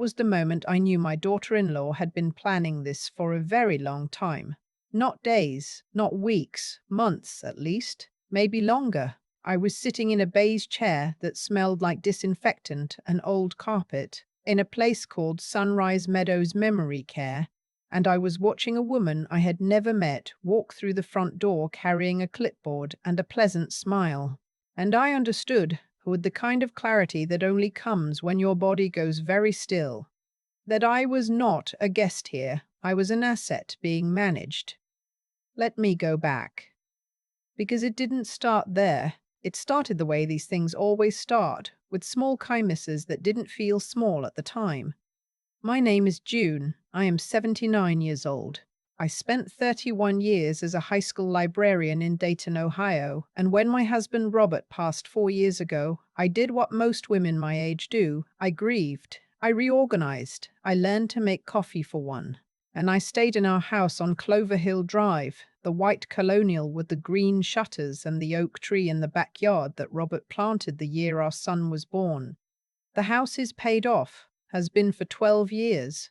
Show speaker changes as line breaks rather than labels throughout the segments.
was the moment I knew my daughter-in-law had been planning this for a very long time. Not days, not weeks, months at least, maybe longer. I was sitting in a beige chair that smelled like disinfectant and old carpet in a place called Sunrise Meadows Memory Care, and I was watching a woman I had never met walk through the front door carrying a clipboard and a pleasant smile. And I understood, with the kind of clarity that only comes when your body goes very still, that I was not a guest here. I was an asset being managed. Let me go back. Because it didn't start there. It started the way these things always start, with small kindnesses that didn't feel small at the time. My name is June. I am 79 years old. I spent 31 years as a high school librarian in Dayton, Ohio, and when my husband Robert passed 4 years ago, I did what most women my age do. I grieved. I reorganized. I learned to make coffee for one. And I stayed in our house on Clover Hill Drive, the white colonial with the green shutters and the oak tree in the backyard that Robert planted the year our son was born. The house is paid off, has been for 12 years.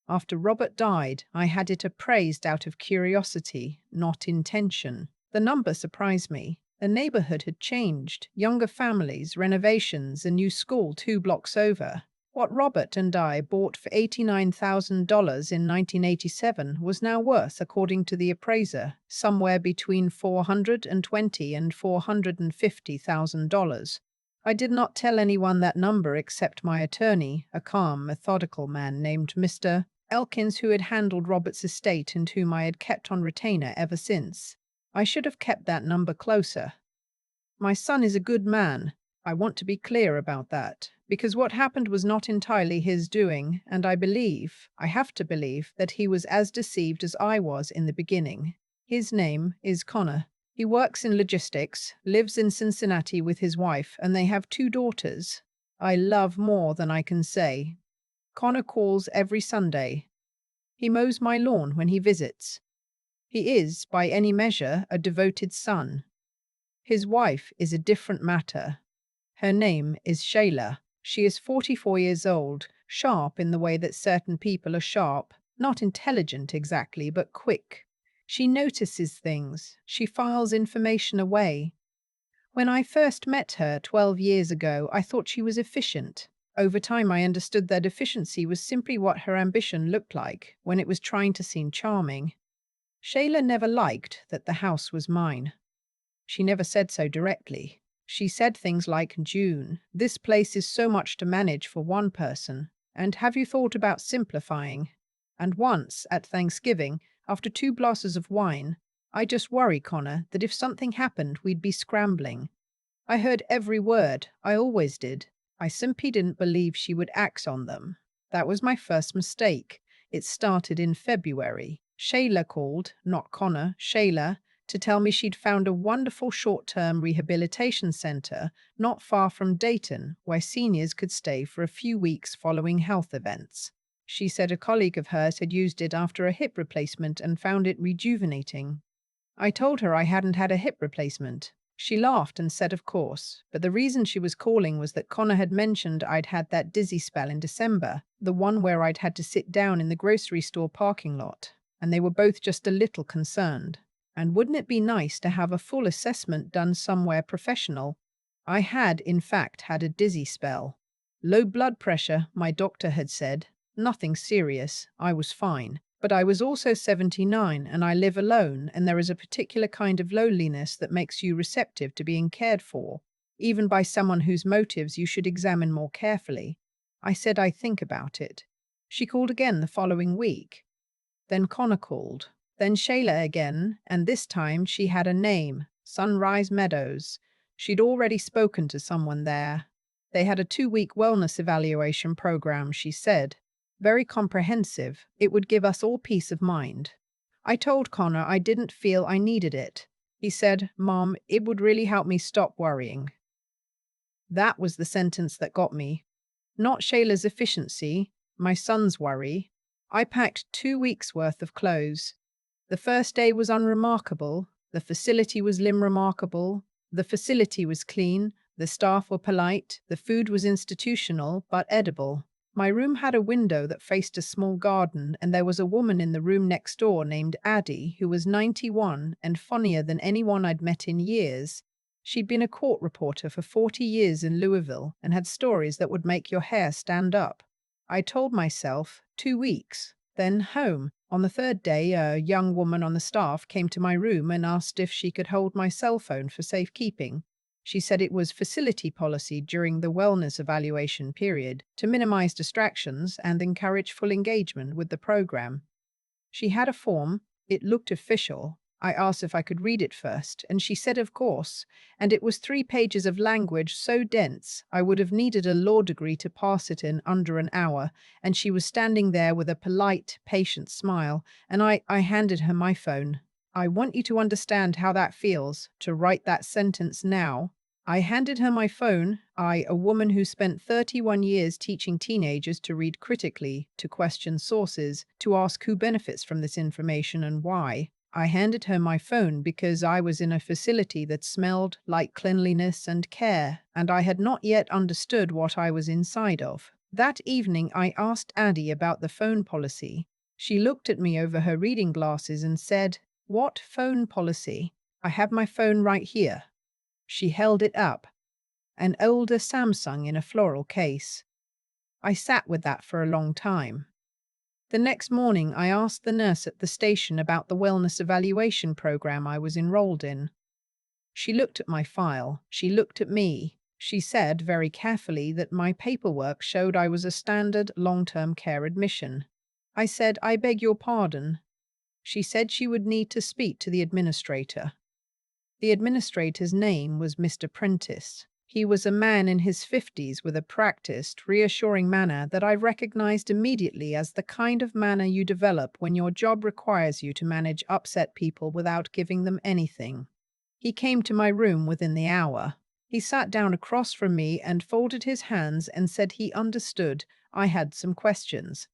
After Robert died, I had it appraised out of curiosity, not intention. The number surprised me. The neighborhood had changed, younger families, renovations, a new school 2 blocks over. What Robert and I bought for $89,000 in 1987 was now worth, according to the appraiser, somewhere between $420,000 and $450,000. I did not tell anyone that number except my attorney, a calm, methodical man named Mr. Elkins, who had handled Robert's estate and whom I had kept on retainer ever since. I should have kept that number closer. My son is a good man. I want to be clear about that, because what happened was not entirely his doing, and I have to believe, that he was as deceived as I was in the beginning. His name is Connor. He works in logistics, lives in Cincinnati with his wife, and they have 2 daughters. I love more than I can say. Connor calls every Sunday. He mows my lawn when he visits. He is, by any measure, a devoted son. His wife is a different matter. Her name is Shayla. She is 44 years old, sharp in the way that certain people are sharp, not intelligent exactly, but quick. She notices things. She files information away. When I first met her 12 years ago, I thought she was efficient. Over time, I understood that efficiency was simply what her ambition looked like when it was trying to seem charming. Shayla never liked that the house was mine. She never said so directly. She said things like, "June, this place is so much to manage for one person, and have you thought about simplifying?" And once, at Thanksgiving, after 2 glasses of wine, "I just worry, Connor, that if something happened, we'd be scrambling." I heard every word. I always did. I simply didn't believe she would act on them. That was my first mistake. It started in February. Shayla called, not Connor, Shayla, to tell me she'd found a wonderful short-term rehabilitation center not far from Dayton, where seniors could stay for a few weeks following health events. She said a colleague of hers had used it after a hip replacement and found it rejuvenating. I told her I hadn't had a hip replacement. She laughed and said of course, but the reason she was calling was that Connor had mentioned I'd had that dizzy spell in December, the one where I'd had to sit down in the grocery store parking lot, and they were both just a little concerned. And wouldn't it be nice to have a full assessment done somewhere professional? I had, in fact, had a dizzy spell. Low blood pressure, my doctor had said. Nothing serious. I was fine. But I was also 79 and I live alone, and there is a particular kind of loneliness that makes you receptive to being cared for, even by someone whose motives you should examine more carefully. I said I'd think about it. She called again the following week. Then Connor called. Then Shayla again, and this time she had a name, Sunrise Meadows. She'd already spoken to someone there. They had a 2-week wellness evaluation program, she said. Very comprehensive. It would give us all peace of mind. I told Connor I didn't feel I needed it. He said, "Mom, it would really help me stop worrying." That was the sentence that got me. Not Shayla's efficiency, my son's worry. I packed 2 weeks' worth of clothes. The first day was unremarkable. The facility was remarkable. The facility was clean. The staff were polite. The food was institutional, but edible. My room had a window that faced a small garden, and there was a woman in the room next door named Addie, who was 91 and funnier than anyone I'd met in years. She'd been a court reporter for 40 years in Louisville and had stories that would make your hair stand up. I told myself, 2 weeks, then home. On the third day, a young woman on the staff came to my room and asked if she could hold my cell phone for safekeeping. She said it was facility policy during the wellness evaluation period to minimize distractions and encourage full engagement with the program. She had a form. It looked official. I asked if I could read it first, and she said of course, and it was 3 pages of language so dense I would have needed a law degree to pass it in under an hour, and she was standing there with a polite, patient smile, and I handed her my phone. I want you to understand how that feels, to write that sentence now. I handed her my phone, a woman who spent 31 years teaching teenagers to read critically, to question sources, to ask who benefits from this information and why. I handed her my phone because I was in a facility that smelled like cleanliness and care, and I had not yet understood what I was inside of. That evening, I asked Addie about the phone policy. She looked at me over her reading glasses and said, "What phone policy? I have my phone right here." She held it up, an older Samsung in a floral case. I sat with that for a long time. The next morning, I asked the nurse at the station about the wellness evaluation program I was enrolled in. She looked at my file. She looked at me. She said very carefully that my paperwork showed I was a standard long-term care admission. I said, "I beg your pardon." She said she would need to speak to the administrator. The administrator's name was Mr. Prentice. He was a man in his 50s with a practiced, reassuring manner that I recognized immediately as the kind of manner you develop when your job requires you to manage upset people without giving them anything. He came to my room within the hour. He sat down across from me and folded his hands and said he understood. I had some questions.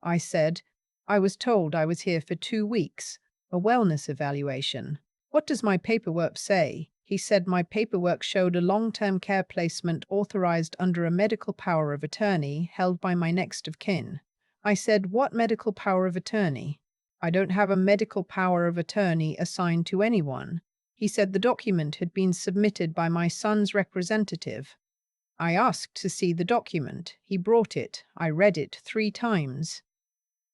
I said, "I was told I was here for 2 weeks. A wellness evaluation. What does my paperwork say?" He said my paperwork showed a long-term care placement authorized under a medical power of attorney held by my next of kin. I said, "What medical power of attorney?" "I don't have a medical power of attorney assigned to anyone." He said the document had been submitted by my son's representative. I asked to see the document. He brought it. I read it 3 times.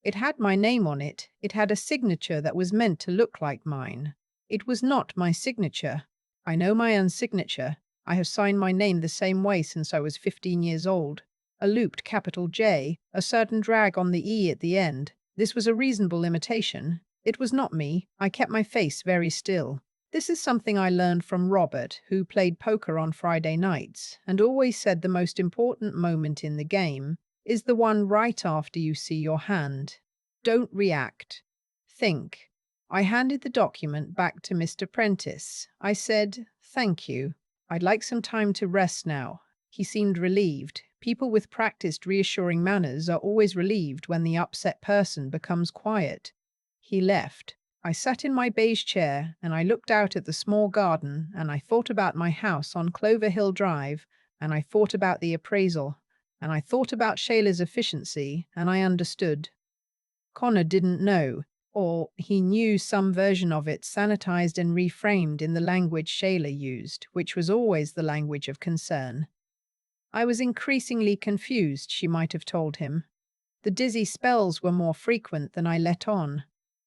It had my name on it. It had a signature that was meant to look like mine. It was not my signature. I know my own signature. I have signed my name the same way since I was 15 years old. A looped capital J, a certain drag on the E at the end. This was a reasonable imitation. It was not me. I kept my face very still. This is something I learned from Robert, who played poker on Friday nights, and always said the most important moment in the game is the one right after you see your hand. Don't react. Think. I handed the document back to Mr. Prentice. I said, "Thank you. I'd like some time to rest now." He seemed relieved. People with practiced reassuring manners are always relieved when the upset person becomes quiet. He left. I sat in my beige chair and I looked out at the small garden and I thought about my house on Clover Hill Drive and I thought about the appraisal and I thought about Shayla's efficiency and I understood. Connor didn't know, or he knew some version of it sanitized and reframed in the language Shayla used, which was always the language of concern. I was increasingly confused, she might have told him. The dizzy spells were more frequent than I let on.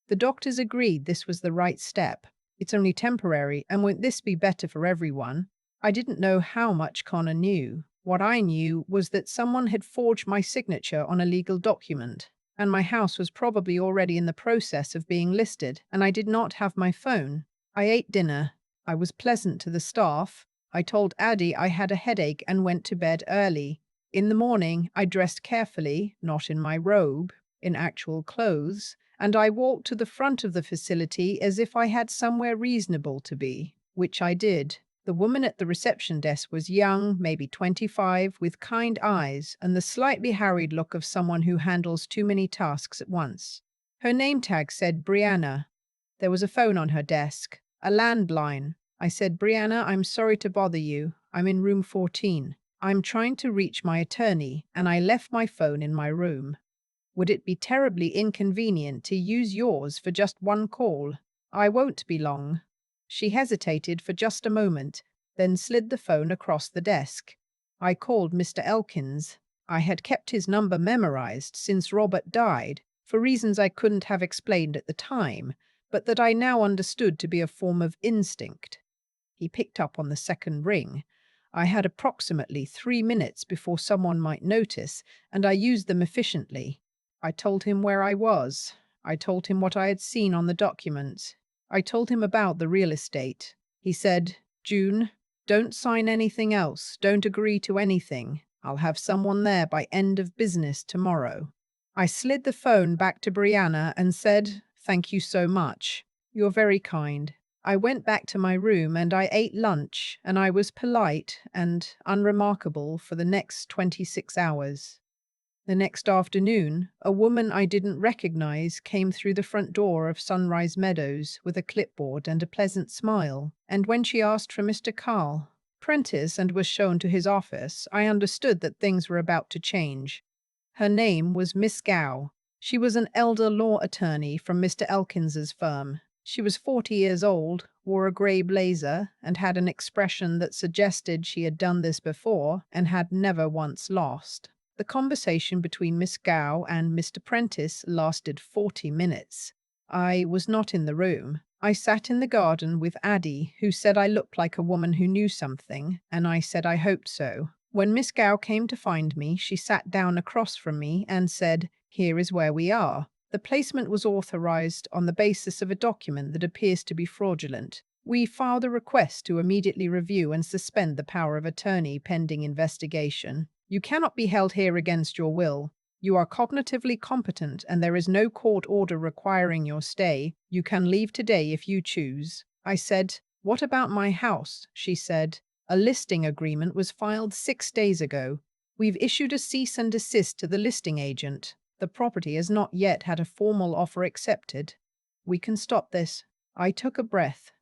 The doctors agreed this was the right step. It's only temporary, and won't this be better for everyone? I didn't know how much Connor knew. What I knew was that someone had forged my signature on a legal document, and my house was probably already in the process of being listed, and I did not have my phone. I ate dinner. I was pleasant to the staff. I told Addie I had a headache and went to bed early. In the morning, I dressed carefully, not in my robe, in actual clothes, and I walked to the front of the facility as if I had somewhere reasonable to be, which I did. The woman at the reception desk was young, maybe 25, with kind eyes and the slightly harried look of someone who handles too many tasks at once. Her name tag said Brianna. There was a phone on her desk, a landline. I said, "Brianna, I'm sorry to bother you. I'm in room 14. I'm trying to reach my attorney, and I left my phone in my room. Would it be terribly inconvenient to use yours for just one call? I won't be long." She hesitated for just a moment, then slid the phone across the desk. I called Mr. Elkins. I had kept his number memorized since Robert died, for reasons I couldn't have explained at the time, but that I now understood to be a form of instinct. He picked up on the second ring. I had approximately 3 minutes before someone might notice, and I used them efficiently. I told him where I was. I told him what I had seen on the documents. I told him about the real estate. He said, "June, don't sign anything else. Don't agree to anything. I'll have someone there by end of business tomorrow." I slid the phone back to Brianna and said, "Thank you so much. You're very kind." I went back to my room and I ate lunch, and I was polite and unremarkable for the next 26 hours. The next afternoon, a woman I didn't recognize came through the front door of Sunrise Meadows with a clipboard and a pleasant smile, and when she asked for Mr. Carl Prentice and was shown to his office, I understood that things were about to change. Her name was Miss Gow. She was an elder law attorney from Mr. Elkins's firm. She was 40 years old, wore a grey blazer, and had an expression that suggested she had done this before and had never once lost. The conversation between Miss Gow and Mr. Prentice lasted 40 minutes. I was not in the room. I sat in the garden with Addie, who said I looked like a woman who knew something, and I said I hoped so. When Miss Gow came to find me, she sat down across from me and said, "Here is where we are. The placement was authorized on the basis of a document that appears to be fraudulent. We filed a request to immediately review and suspend the power of attorney pending investigation. You cannot be held here against your will. You are cognitively competent and there is no court order requiring your stay. You can leave today if you choose." I said, "What about my house?" She said, "A listing agreement was filed 6 days ago. We've issued a cease and desist to the listing agent. The property has not yet had a formal offer accepted. We can stop this." I took a breath.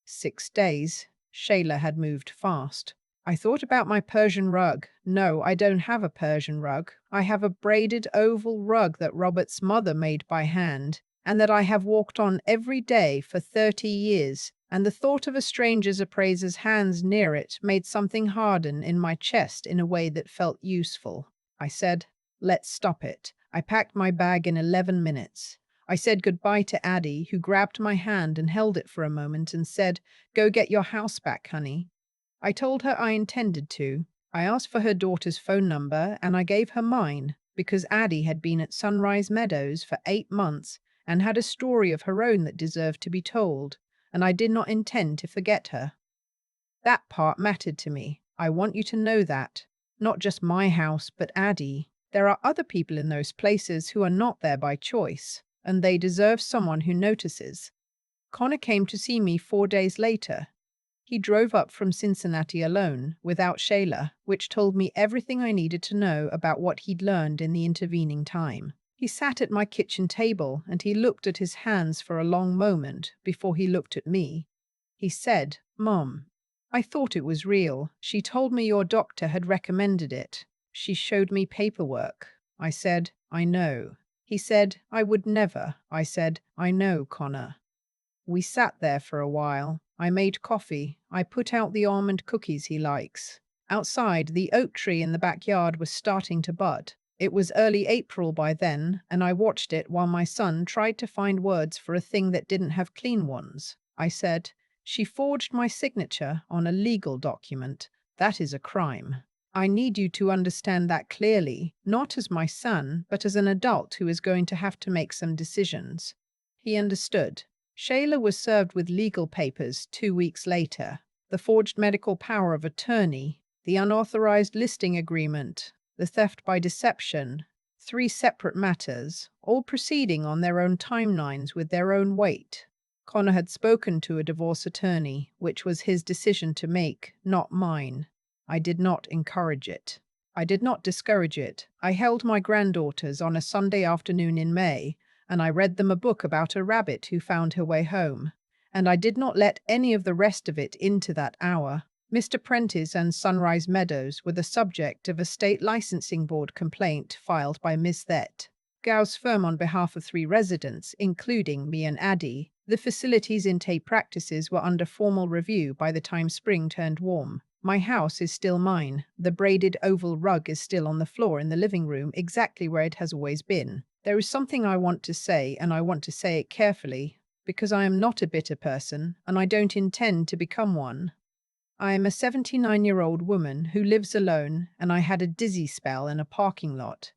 6 days. Shayla had moved fast. I thought about my Persian rug. No, I don't have a Persian rug. I have a braided oval rug that Robert's mother made by hand, and that I have walked on every day for 30 years, and the thought of a stranger's appraiser's hands near it made something harden in my chest in a way that felt useful. I said, "Let's stop it." I packed my bag in 11 minutes. I said goodbye to Addie, who grabbed my hand and held it for a moment and said, "Go get your house back, honey." I told her I intended to. I asked for her daughter's phone number and I gave her mine because Addie had been at Sunrise Meadows for 8 months and had a story of her own that deserved to be told, and I did not intend to forget her. That part mattered to me. I want you to know that. Not just my house, but Addie. There are other people in those places who are not there by choice, and they deserve someone who notices. Connor came to see me 4 days later. He drove up from Cincinnati alone, without Shayla, which told me everything I needed to know about what he'd learned in the intervening time. He sat at my kitchen table and he looked at his hands for a long moment before he looked at me. He said, "Mom, I thought it was real. She told me your doctor had recommended it. She showed me paperwork." I said, "I know." He said, "I would never." I said, "I know, Connor." We sat there for a while. I made coffee. I put out the almond cookies he likes. Outside, the oak tree in the backyard was starting to bud. It was early April by then, and I watched it while my son tried to find words for a thing that didn't have clean ones. I said, "She forged my signature on a legal document. That is a crime. I need you to understand that clearly, not as my son, but as an adult who is going to have to make some decisions." He understood. Shayla was served with legal papers 2 weeks later. The forged medical power of attorney, the unauthorized listing agreement, the theft by deception, 3 separate matters, all proceeding on their own timelines with their own weight. Connor had spoken to a divorce attorney, which was his decision to make, not mine. I did not encourage it. I did not discourage it. I held my granddaughters on a Sunday afternoon in May, and I read them a book about a rabbit who found her way home, and I did not let any of the rest of it into that hour. Mr. Prentice and Sunrise Meadows were the subject of a state licensing board complaint filed by Ms. Thet. Gau's firm on behalf of 3 residents, including me and Addie. The facility's intake practices were under formal review by the time spring turned warm. My house is still mine. The braided oval rug is still on the floor in the living room, exactly where it has always been. There is something I want to say, and I want to say it carefully, because I am not a bitter person, and I don't intend to become one. I am a 79-year-old woman who lives alone, and I had a dizzy spell in a parking lot.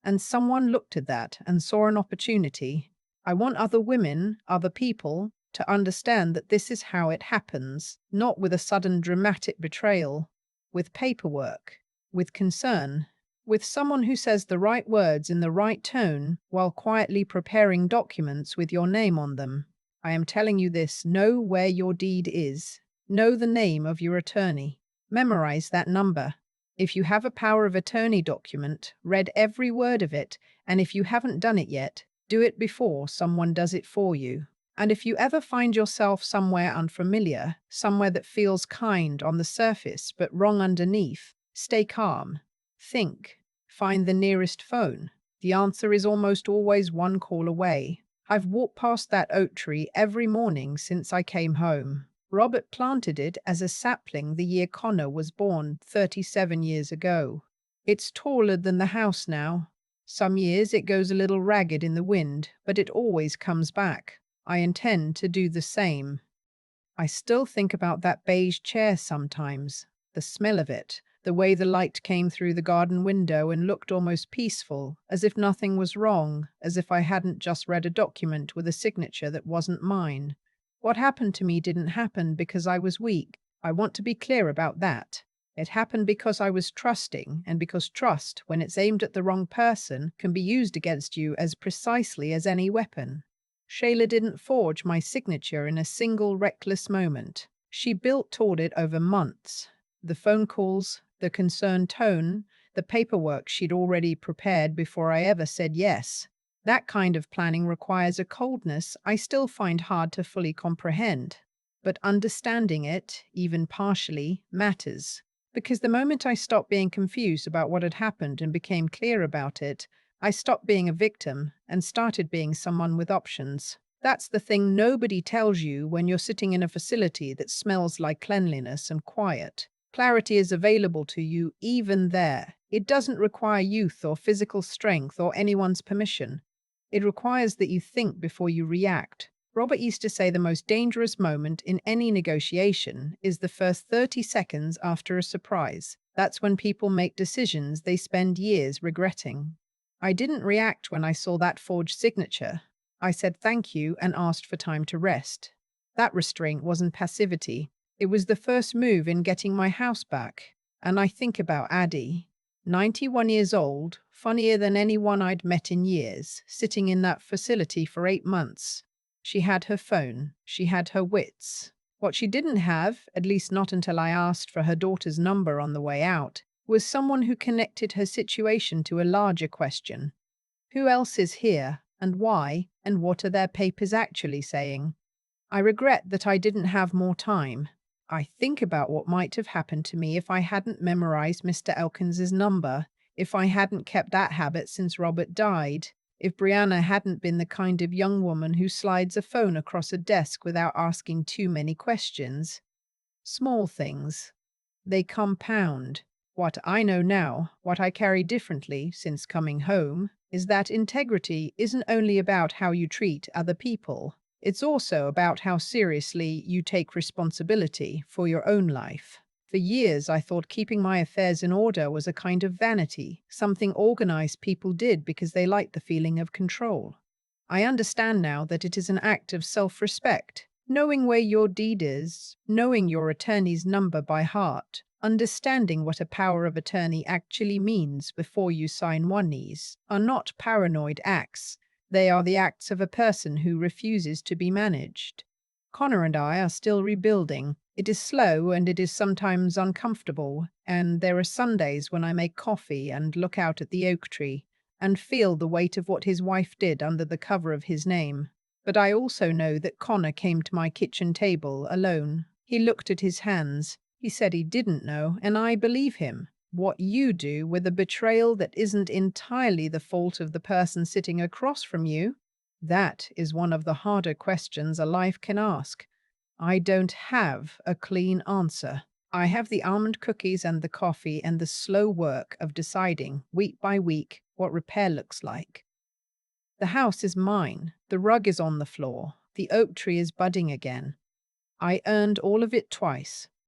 And someone looked at that and saw an opportunity. I want other women, other people, to understand that this is how it happens, not with a sudden dramatic betrayal, with paperwork, with concern, with someone who says the right words in the right tone while quietly preparing documents with your name on them. I am telling you this: know where your deed is. Know the name of your attorney. Memorize that number. If you have a power of attorney document, read every word of it, and if you haven't done it yet, do it before someone does it for you. And if you ever find yourself somewhere unfamiliar, somewhere that feels kind on the surface but wrong underneath, stay calm. Think. Find the nearest phone. The answer is almost always one call away. I've walked past that oak tree every morning since I came home. Robert planted it as a sapling the year Connor was born 37 years ago. It's taller than the house now. Some years it goes a little ragged in the wind, but it always comes back. I intend to do the same. I still think about that beige chair sometimes, the smell of it, the way the light came through the garden window and looked almost peaceful, as if nothing was wrong, as if I hadn't just read a document with a signature that wasn't mine. What happened to me didn't happen because I was weak. I want to be clear about that. It happened because I was trusting, and because trust, when it's aimed at the wrong person, can be used against you as precisely as any weapon. Shayla didn't forge my signature in a single reckless moment. She built toward it over months. The phone calls, the concerned tone, the paperwork she'd already prepared before I ever said yes. That kind of planning requires a coldness I still find hard to fully comprehend. But understanding it, even partially, matters. Because the moment I stopped being confused about what had happened and became clear about it, I stopped being a victim and started being someone with options. That's the thing nobody tells you when you're sitting in a facility that smells like cleanliness and quiet. Clarity is available to you even there. It doesn't require youth or physical strength or anyone's permission. It requires that you think before you react. Robert used to say the most dangerous moment in any negotiation is the first 30 seconds after a surprise. That's when people make decisions they spend years regretting. I didn't react when I saw that forged signature. I said thank you and asked for time to rest. That restraint wasn't passivity. It was the first move in getting my house back. And I think about Addie. 91 years old, funnier than anyone I'd met in years, sitting in that facility for 8 months. She had her phone. She had her wits. What she didn't have, at least not until I asked for her daughter's number on the way out, was someone who connected her situation to a larger question. Who else is here, and why, and what are their papers actually saying? I regret that I didn't have more time. I think about what might have happened to me if I hadn't memorized Mr. Elkins's number, if I hadn't kept that habit since Robert died, if Brianna hadn't been the kind of young woman who slides a phone across a desk without asking too many questions. Small things. They compound. What I know now, what I carry differently since coming home, is that integrity isn't only about how you treat other people. It's also about how seriously you take responsibility for your own life. For years, I thought keeping my affairs in order was a kind of vanity, something organized people did because they liked the feeling of control. I understand now that it is an act of self-respect, knowing where your deed is, knowing your attorney's number by heart, understanding what a power of attorney actually means before you sign one knees, are not paranoid acts. They are the acts of a person who refuses to be managed. Connor and I are still rebuilding. It is slow and it is sometimes uncomfortable, and there are Sundays when I make coffee and look out at the oak tree and feel the weight of what his wife did under the cover of his name. But I also know that Connor came to my kitchen table alone. He looked at his hands. He said he didn't know, and I believe him. What you do with a betrayal that isn't entirely the fault of the person sitting across from you, that is one of the harder questions a life can ask. I don't have a clean answer. I have the almond cookies and the coffee and the slow work of deciding, week by week, what repair looks like. The house is mine. The rug is on the floor. The oak tree is budding again. I earned all of it twice.